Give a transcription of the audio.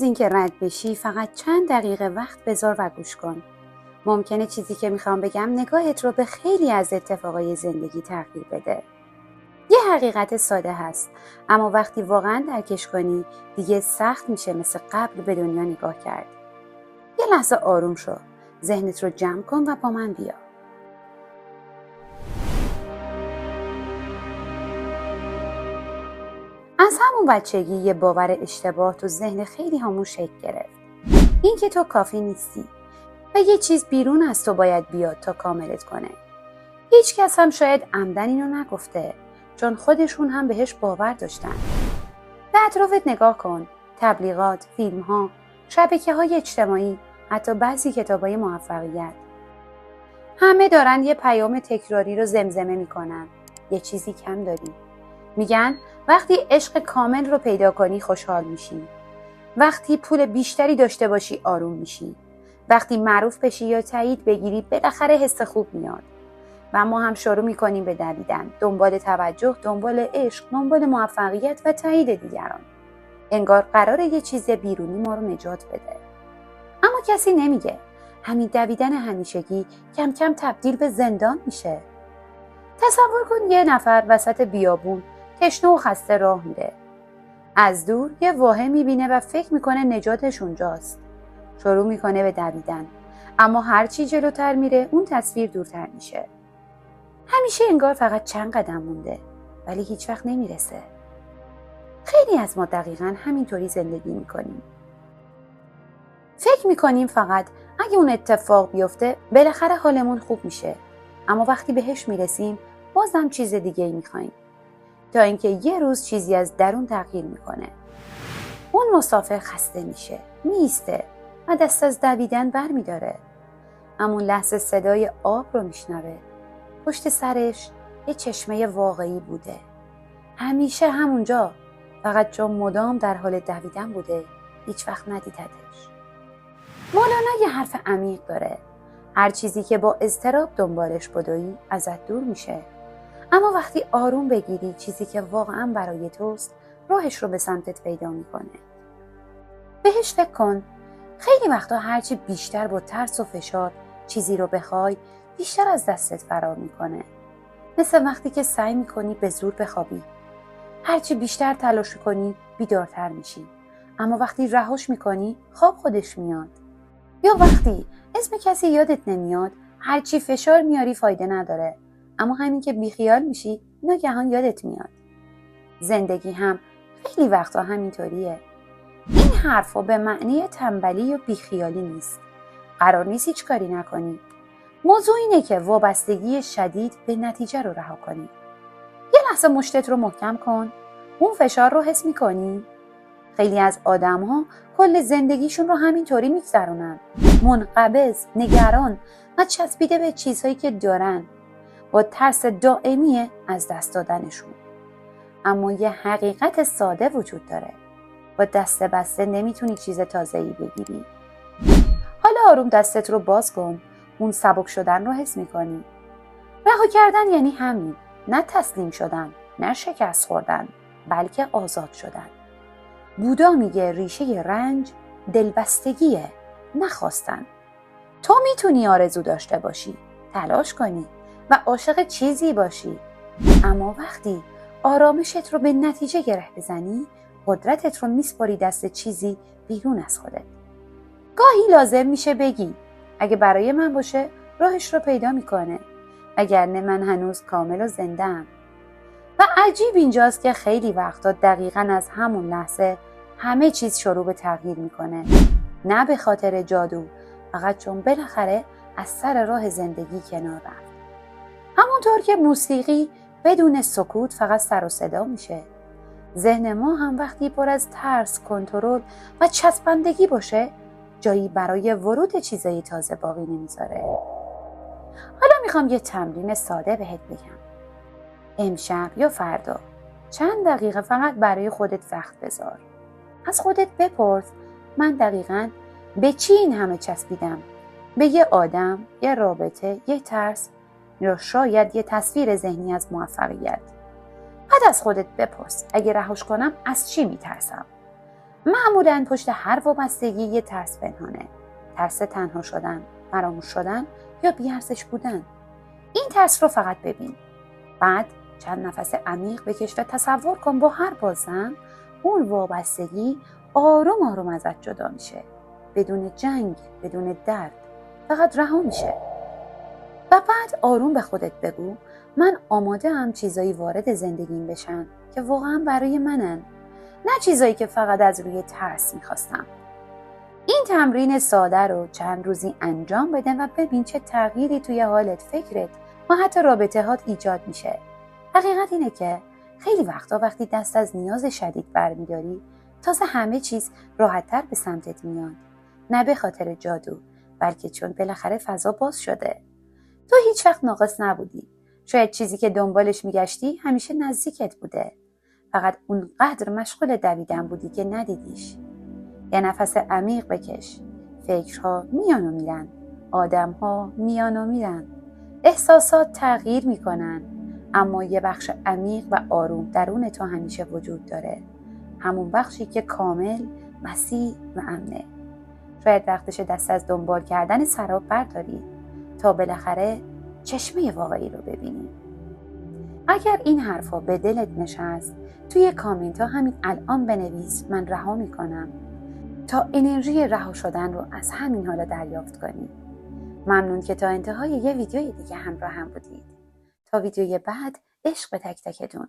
از اینکه رد بشی فقط چند دقیقه وقت بذار و گوش کن. ممکنه چیزی که میخوام بگم نگاهت رو به خیلی از اتفاقای زندگی تغییر بده. یه حقیقت ساده هست، اما وقتی واقعا درکش کنی دیگه سخت میشه مثل قبل به دنیا نگاه کرد. یه لحظه آروم شو، ذهنت رو جمع کن و با من بیا. از همون بچگی یه باور اشتباه تو ذهن خیلی همون شکل گرفت. این که تو کافی نیستی و یه چیز بیرون از تو باید بیاد تا کاملت کنه. هیچ کس هم شاید عمدن اینو نگفته، چون خودشون هم بهش باور داشتن. به اطرافت نگاه کن، تبلیغات، فیلم‌ها، شبکه‌های اجتماعی، حتی بعضی کتابای موفقیت. همه دارن یه پیام تکراری رو زمزمه میکنن. یه چیزی کم داری. میگن وقتی عشق کامل رو پیدا کنی خوشحال میشی. وقتی پول بیشتری داشته باشی آروم میشی. وقتی معروف بشی یا تایید بگیری بالاخره حس خوب میاد. و ما هم شروع میکنیم به دویدن، دنبال توجه، دنبال عشق، دنبال موفقیت و تایید دیگران. انگار قراره یه چیز بیرونی ما رو نجات بده. اما کسی نمیگه همین دویدن همیشگی کم کم تبدیل به زندان میشه. تصور کن یه نفر وسط بیابون تشنه و خسته راه میره. از دور یه واحه میبینه و فکر میکنه نجاتش اونجاست. شروع میکنه به دویدن، اما هرچی جلوتر میره اون تصویر دورتر میشه. همیشه انگار فقط چند قدم مونده، ولی هیچ وقت نمیرسه. خیلی از ما دقیقاً همینطوری زندگی میکنیم. فکر میکنیم فقط اگه اون اتفاق بیفته بالاخره حالمون خوب میشه، اما وقتی بهش میرسیم بازم چیز دیگه ای میخوایم، تا اینکه یه روز چیزی از درون تغییر میکنه. اون مسافر خسته میشه، میسته و دست از دویدن بر میداره. همون لحظه صدای آب رو میشنوه. پشت سرش یه چشمه واقعی بوده. همیشه همونجا، فقط چون مدام در حال دویدن بوده هیچ وقت ندیدتش. مولانا یه حرف عمیق داره. هر چیزی که با اضطراب دنبالش بدوی ازت دور میشه، اما وقتی آروم بگیری چیزی که واقعا برای توست راهش رو به سمتت پیدا میکنه. بهش فکر کن. خیلی وقتا هرچی بیشتر با ترس و فشار چیزی رو بخوای بیشتر از دستت فرار میکنه. مثل وقتی که سعی میکنی به زور بخوابی. هرچی بیشتر تلاش کنی بیدارتر میشی، اما وقتی رهاش میکنی خواب خودش میاد. یا وقتی اسم کسی یادت نمیاد، هرچی فشار میاری فایده نداره، اما همین که بیخیال میشی ناگهان یادت میاد. زندگی هم خیلی وقتا همینطوریه. این حرفا به معنی تنبلی یا بیخیالی نیست. قرار نیست هیچ کاری نکنی. موضوع اینه که وابستگی شدید به نتیجه رو رها کنی. یه لحظه مشتت رو محکم کن. اون فشار رو حس میکنی؟ خیلی از آدم‌ها کل زندگیشون رو همینطوری میگذرونن. منقبض، نگران و چسبیده به چیزهایی که دارن، با ترس دائمی از دست دادنشون. اما یه حقیقت ساده وجود داره. با دست بسته نمیتونی چیز تازه‌ای بگیری. حالا آروم دستت رو باز کن. اون سبک شدن رو حس میکنی. رها کردن یعنی همین. نه تسلیم شدن، نه شکست خوردن، بلکه آزاد شدن. بودا میگه ریشه رنج دلبستگیه، نخواستن. تو میتونی آرزو داشته باشی، تلاش کنی و عاشق چیزی باشی، اما وقتی آرامشت رو به نتیجه گره بزنی قدرتت رو میسپاری دست چیزی بیرون از خودت. گاهی لازم میشه بگی اگه برای من باشه راهش رو پیدا میکنه، وگرنه من هنوز کامل و زنده‌ام. و عجیب اینجاست که خیلی وقتا دقیقاً از همون لحظه همه چیز شروع به تغییر میکنه. نه به خاطر جادو، فقط چون بالاخره از سر راه زندگی کنار رفت. همونطور که موسیقی بدون سکوت فقط سر و صدا میشه، ذهن ما هم وقتی پر از ترس، کنترل و چسبندگی باشه جایی برای ورود چیزای تازه باقی نمیذاره. حالا میخوام یه تمرین ساده بهت بگم. امشب یا فردا چند دقیقه فقط برای خودت وقت بذار. از خودت بپرس من دقیقاً به چی این همه چسبیدم؟ به یه آدم، یه رابطه، یه ترس یا شاید یه تصویر ذهنی از موفقیت. بعد از خودت بپرس اگه رهاش کنم از چی میترسم؟ معمولاً پشت هر وابستگی یه ترس پنهانه. ترس تنها شدن، فراموش شدن یا بی‌ارزش بودن. این ترس رو فقط ببین. بعد چند نفس عمیق بکش و تصور کن با هر بازم اون وابستگی آروم آروم ازت جدا میشه. بدون جنگ، بدون درد. فقط رها میشه. و بعد آروم به خودت بگو من آماده ام چیزایی وارد زندگیم بشن که واقعا برای منن. نه چیزایی که فقط از روی ترس میخواستم. این تمرین ساده رو چند روزی انجام بده و ببین چه تغییری توی حالت، فکرت و حتی رابطه هات ایجاد میشه. حقیقت اینه که خیلی وقتا وقتی دست از نیاز شدید برمیداری تازه همه چیز راحت‌تر به سمتت میاد. نه به خاطر جادو، بلکه چون بالاخره فضا باز شده. تو هیچ وقت ناقص نبودی. شاید چیزی که دنبالش میگشتی همیشه نزدیکت بوده. فقط اونقدر مشغول دویدن بودی که ندیدیش. یه نفس عمیق بکش. فکرها میان و میرن. آدمها میان و میرن. احساسات تغییر میکنن. اما یه بخش عمیق و آروم درون تو همیشه وجود داره. همون بخشی که کامل، وسیع و امنه. شاید وقتش دست از دنبال کردن سراب برداری تا بالاخره چشمه واقعی رو ببینی. اگر این حرفا به دلت نشست توی کامنت ها همین الان بنویس من رها میکنم تا انرژی رها شدن رو از همین حالا دریافت کنی. ممنون که تا انتهای یه ویدیوی دیگه همراه هم بودید. تا ویدیوی بعد عشق به تک تکتون.